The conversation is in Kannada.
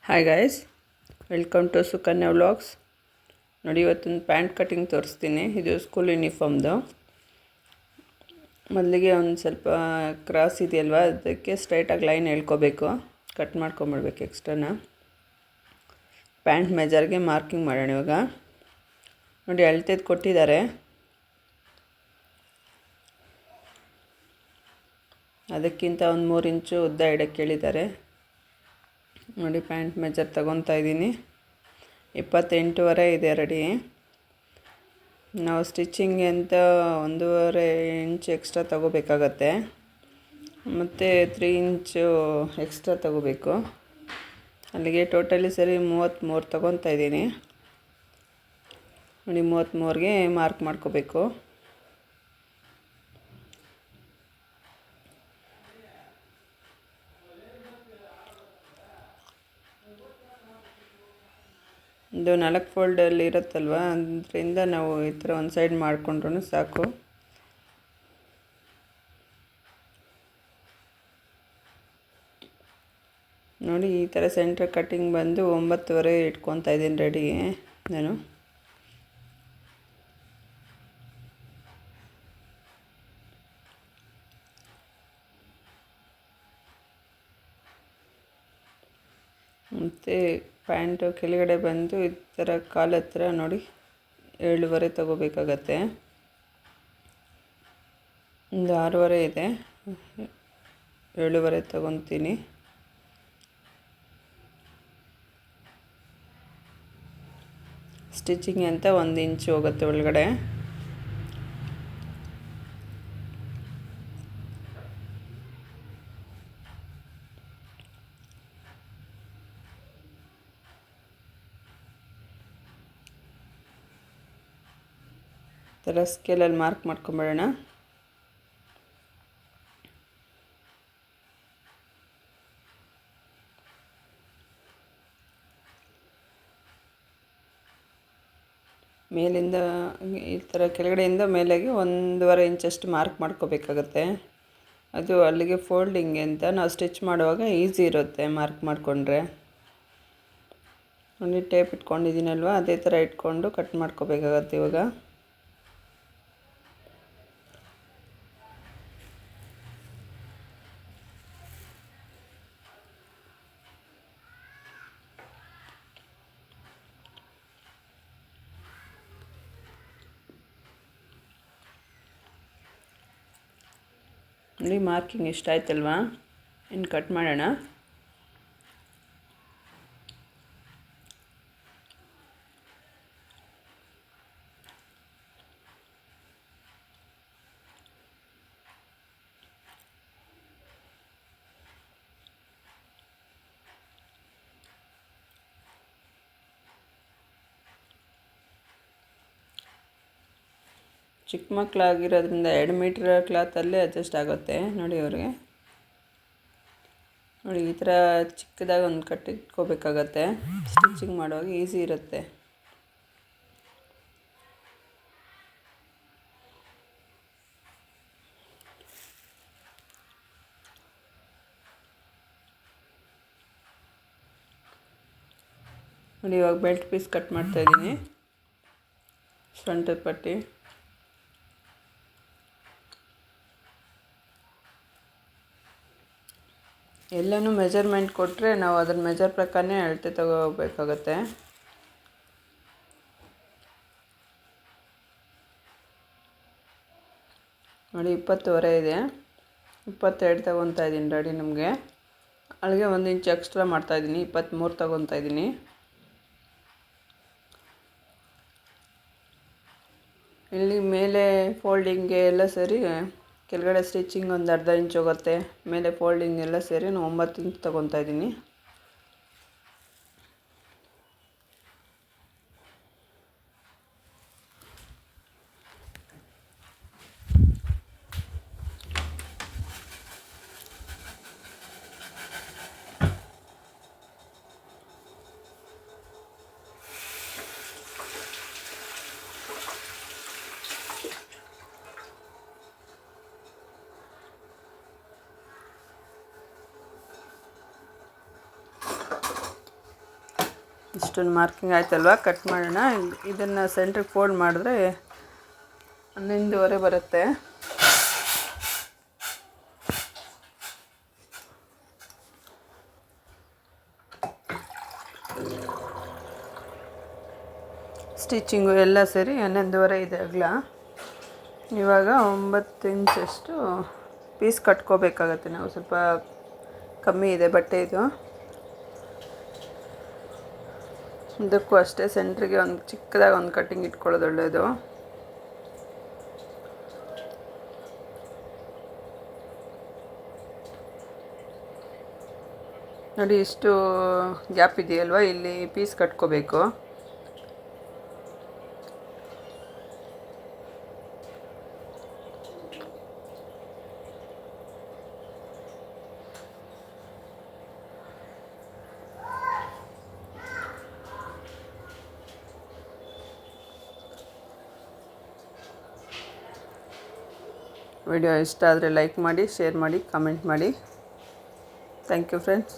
Hi guys, welcome to Sukanya vlogs. ನೋಡಿ, ಇವತ್ತೊಂದು ಪ್ಯಾಂಟ್ ಕಟಿಂಗ್ ತೋರಿಸ್ತೀನಿ. ಇದು ಸ್ಕೂಲ್ ಯೂನಿಫಾರ್ಮ್ದು. ಮೊದಲಿಗೆ ಒಂದು ಸ್ವಲ್ಪ ಕ್ರಾಸ್ ಇದೆಯಲ್ವ, ಅದಕ್ಕೆ ಸ್ಟ್ರೈಟಾಗಿ ಲೈನ್ ಹೇಳ್ಕೋಬೇಕು, ಕಟ್ ಮಾಡ್ಕೊಂಬಿಡ್ಬೇಕು ಎಕ್ಸ್ಟ್ರಾನ. ಪ್ಯಾಂಟ್ ಮೆಜರ್ಗೆ ಮಾರ್ಕಿಂಗ್ ಮಾಡೋಣ ಇವಾಗ. ನೋಡಿ, ಅಳತೆದು ಕೊಟ್ಟಿದ್ದಾರೆ, ಅದಕ್ಕಿಂತ ಒಂದು 3 ಇಂಚು ಉದ್ದ ಇಡಕ್ಕೆ ಹೇಳಿದ್ದಾರೆ. ನೋಡಿ, ಪ್ಯಾಂಟ್ ಮೆಜರ್ ತಗೊತಾ ಇದ್ದೀನಿ. 28.5 ಇದೆ ರೆಡಿ. ನಾವು ಸ್ಟಿಚಿಂಗ್ ಅಂತ 1.5 ಇಂಚ್ ಎಕ್ಸ್ಟ್ರಾ ತಗೋಬೇಕಾಗತ್ತೆ, ಮತ್ತು 3 ಇಂಚು ಎಕ್ಸ್ಟ್ರಾ ತಗೋಬೇಕು. ಅಲ್ಲಿಗೆ ಟೋಟಲಿ ಸರಿ 33 ತಗೊತಾ ಇದ್ದೀನಿ. ನೋಡಿ, 33ಗೆ ಮಾರ್ಕ್ ಮಾಡ್ಕೋಬೇಕು. ಇದು 4 ಫೋಲ್ಡಲ್ಲಿ ಇರುತ್ತಲ್ವ, ಅದರಿಂದ ನಾವು ಈ ಥರ ಒಂದು ಸೈಡ್ ಮಾಡಿಕೊಂಡ್ರೂ ಸಾಕು. ನೋಡಿ, ಈ ಥರ ಸೆಂಟರ್ ಕಟ್ಟಿಂಗ್ ಬಂದು 9.5 ಇಟ್ಕೊತಾ ಇದ್ದೀನಿ ರೆಡಿಗೆ ನಾನು. ಮತ್ತು ಪ್ಯಾಂಟು ಕೆಳಗಡೆ ಬಂದು ಈ ಥರ ಕಾಲು ಹತ್ರ ನೋಡಿ 7.5 ತಗೋಬೇಕಾಗತ್ತೆ. ಒಂದು 6.5 ಇದೆ, 7.5 ತಗೊತೀನಿ. ಸ್ಟಿಚಿಂಗ್ ಅಂತ 1 ಇಂಚು ಹೋಗುತ್ತೆ ಒಳಗಡೆ. ಥರ ಸ್ಕೇಲಲ್ಲಿ ಮಾರ್ಕ್ ಮಾಡ್ಕೊಂಬಿಡೋಣ. ಮೇಲಿಂದ ಈ ಥರ ಕೆಳಗಡೆಯಿಂದ ಮೇಲೆಗೆ 1.5 ಇಂಚಷ್ಟು ಮಾರ್ಕ್ ಮಾಡ್ಕೋಬೇಕಾಗತ್ತೆ. ಅದು ಅಲ್ಲಿಗೆ ಫೋಲ್ಡಿಂಗ್ ಅಂತ ನಾವು ಸ್ಟಿಚ್ ಮಾಡುವಾಗ ಈಸಿ ಇರುತ್ತೆ ಮಾರ್ಕ್ ಮಾಡಿಕೊಂಡ್ರೆ. ನೋಡಿ, ಟೇಪ್ ಇಟ್ಕೊಂಡಿದ್ದೀನಲ್ವ, ಅದೇ ಥರ ಇಟ್ಕೊಂಡು ಕಟ್ ಮಾಡ್ಕೋಬೇಕಾಗತ್ತೆ ಇವಾಗ. ನೋಡಿ, ಮಾರ್ಕಿಂಗ್ ಇಷ್ಟ ಆಯ್ತಲ್ವಾ, ಇನ್ನು ಕಟ್ ಮಾಡೋಣ. ಚಿಕ್ಕ ಮಕ್ಕಳಾಗಿರೋದ್ರಿಂದ 2 ಮೀಟ್ರ್ ಕ್ಲಾತಲ್ಲೇ ಅಡ್ಜಸ್ಟ್ ಆಗುತ್ತೆ. ನೋಡಿ ಅವ್ರಿಗೆ. ನೋಡಿ, ಈ ಥರ ಚಿಕ್ಕದಾಗಿ ಒಂದು ಕಟ್ಟಿಟ್ಕೋಬೇಕಾಗತ್ತೆ, ಸ್ಟಿಚಿಂಗ್ ಮಾಡುವಾಗ ಈಸಿ ಇರುತ್ತೆ. ನೋಡಿ, ಇವಾಗ ಬೆಲ್ಟ್ ಪೀಸ್ ಕಟ್ ಮಾಡ್ತಾಯಿದ್ದೀನಿ, ಸೊಂಟದ ಪಟ್ಟಿ. ಎಲ್ಲನೂ ಮೆಜರ್ಮೆಂಟ್ ಕೊಟ್ಟರೆ ನಾವು ಅದ್ರ ಮೆಜರ್ ಪ್ರಕಾರನೇ ಅಳತೆ ತಗೋಬೇಕಾಗತ್ತೆ. ನೋಡಿ, 20.5 ಇದೆ, 22 ತಗೊತಾ ಇದ್ದೀನಿ ರೆಡಿ ನಮಗೆ. ಅಲ್ಲಿಗೆ 1 ಇಂಚ್ ಎಕ್ಸ್ಟ್ರಾ ಮಾಡ್ತಾಯಿದ್ದೀನಿ, 23 ತಗೊತಾ ಇದ್ದೀನಿ. ಇಲ್ಲಿ ಮೇಲೆ ಫೋಲ್ಡಿಂಗ್ಗೆ ಎಲ್ಲ ಸೇರಿ ಕೆಳಗಡೆ ಸ್ಟಿಚಿಂಗ್ ಒಂದು ಅರ್ಧ ಇಂಚ್ ಹೋಗುತ್ತೆ, ಮೇಲೆ ಫೋಲ್ಡಿಂಗ್ ಎಲ್ಲ ಸೇರಿ 9 ಇಂಚ್ ತಗೊತಾ ಇದ್ದೀನಿ. ಇಷ್ಟೊಂದು ಮಾರ್ಕಿಂಗ್ ಆಯ್ತಲ್ವ, ಕಟ್ ಮಾಡೋಣ. ಇದನ್ನು ಸೆಂಟ್ರಿಗೆ ಫೋಲ್ಡ್ ಮಾಡಿದ್ರೆ 11.5 ಬರುತ್ತೆ. ಸ್ಟಿಚಿಂಗು ಎಲ್ಲ ಸೇರಿ 11.5 ಇದೆ ಅಗಲ. ಇವಾಗ 9 ಇಂಚಷ್ಟು ಪೀಸ್ ಕಟ್ಕೋಬೇಕಾಗತ್ತೆ ನಾವು. ಸ್ವಲ್ಪ ಕಮ್ಮಿ ಇದೆ ಬಟ್ಟೆ ಇದು. ಇದಕ್ಕೂ ಅಷ್ಟೇ ಸೆಂಟ್ರಿಗೆ ಒಂದು ಚಿಕ್ಕದಾಗಿ ಒಂದು ಕಟ್ಟಿಂಗ್ ಇಟ್ಕೊಳ್ಳೋದು ಒಳ್ಳೆಯದು. ನೋಡಿ ಇಷ್ಟು ಗ್ಯಾಪ್ ಇದೆಯಲ್ವ, ಇಲ್ಲಿ ಪೀಸ್ ಕಟ್ಕೋಬೇಕು. ವಿಡಿಯೋ ಇಷ್ಟ ಆದರೆ ಲೈಕ್ ಮಾಡಿ, ಶೇರ್ ಮಾಡಿ, ಕಮೆಂಟ್ ಮಾಡಿ. Thank you friends.